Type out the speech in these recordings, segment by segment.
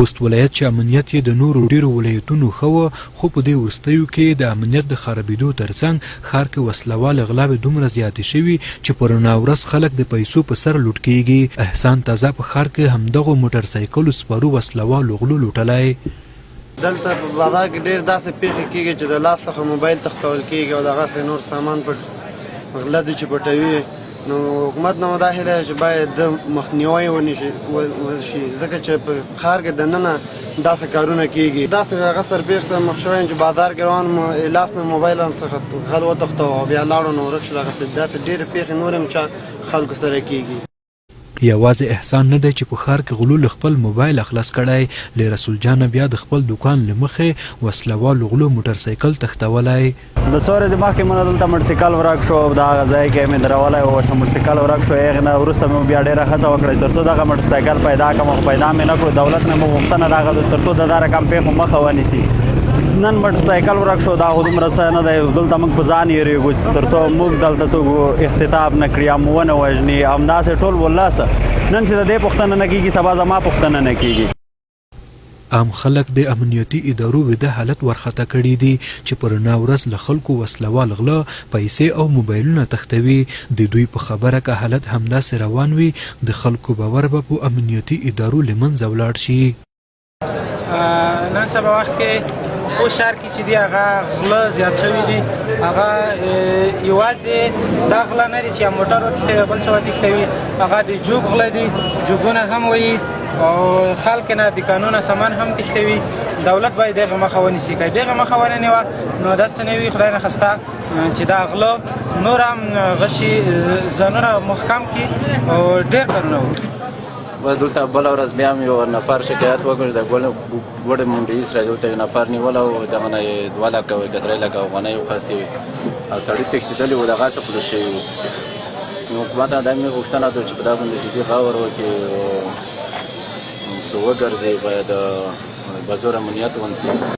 خوست ولایت چې امنیت یې د نورو ډیرو ولایتونو ښه و، خو په دې وروستیو کې د امنیت د خرابېدو ترڅنګ ښار کې وسلوال غلاوې دومره زیاتې شوي چې په رڼا ورځ خلک د پیسو په سر لوټ کیږي. احسان تازه په ښار کې همدغو موټرسایکلو سپرو وسلوالو غلو لوټلی. دلته په بازار کې ډېر داسې پیښې کېږي چې د لاس څخه موبایل تښتول کېږي او دغسې نور سامان په غله دي چې پټوي. نو حکومت نه دا هیله چې باید د مخنیوی وشي، ځکه چې په ښار کې دننه داسې کارونه کېږي. داسې هغه سرپېښ ته مخ شوی یم چې بازار کې روان وم، لاس نه موبایل څخه غل وتښتاوه او بیا لاړو نو ورک شو. داسې ډېرې پیښې نور هم چې خلکو سره کېږي. یوازې احسان نه دی چې په ښار کې غلو له خپل موبایل اخلاص کړی، له رسول جانه بیا د خپل دوکان له مخې وسلوالو غلو موټرسایکل تښتولی. د څو ورځې مخکې مو دلته موټرسایکل ورک شو، د هغه ځای کې مې درولی و موټرسایکل ورک شو. هغې نه وروسته مې بیا ډېره هڅه وکړه تر څو دغه موټرسایکل پیدا کړم، خو پیدا مې نه کړو. دولت نه مو غوښتنه راغله تر څو د دا رقم پیښو مخه ونیسي. نن موټرسایکل ورک شو، دا خو دومره څه نه دی. دلته موږ په ځان یېرېږو چې تر څو موږ دلته څوک اختطاف نه کړي یا مو ونه وژني. همداسې ټول ولسه نن چې د دې پوښتنه نه کېږي سبا زما پوښتنه نه کېږي. عام خلک د امنیتي ادارو ویده حالت ورخطا کړي دي چې په رڼا ورځ له خلکو وسلوال غله پیسې او موبایلونه تښتوي. د دوی په خبره که حالت همداسې روان وي د خلکو باور به په امنیتي ادارو له منځه ولاړ شي. نن سبا وخت کې خوست ښار کې چې دي هغه غله زیات شوي دي. هغه یوازې دا غله نه دي چې یو موټر وتښتوي بل څه وتښتوي، هغه د جوب غله دي، جوبونه هم وایي او خلک نه د قانونه سامان هم تښتوي. دولت باید دغه مخه ونیسي. که دغه مخه ونه نیوه نو داسې نه وي خدای نخواسته چې دا غله نور هم غشي ځانونه محکم کړي او ډېر کارونه وکړي. دلته بله ورځ بیا هم یو نفر شکایت وکړ د ګوډې رئیس را دلته یو نفر نیولی و، دغه نه یې 2 لکه که 3 لکه افغانۍ وخوستې وې او سړي تښتېدلي وو، دغسې پلوس شوي وو. نو حکومت نه دا مې غوښتنه ده چې په دا باندې جدي غور وکړي او وګرځي، باید په زور امنیت ونیسي.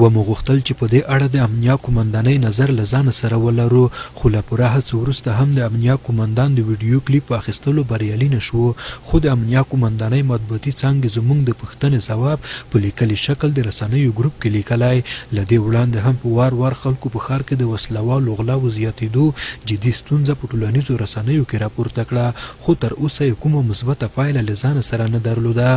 ومو غوښتل چې په دې اړه د امنیه قومندانۍ نظر له ځانه سره ولرو، خو له پوره هڅو وروسته هم د امنیه قومندان د ویډیو کلیپ په اخیستلو بریالي نه شو. خو د امنیه قومندانۍ مطبوعاتي څانګې زموږ د پوښتنې ځواب په لیکلي شکل د رسنیو ګروپ کې لیکلی. له دې وړاندې هم په وار وار خلکو په ښار کې د وسلوالو غلاو زیاتېدو جدي ستونزه په ټولنیزو رسنیو کې راپورته کړه، خو تر اوسه یې کومه مثبته پایله له ځانه سره نه درلوده.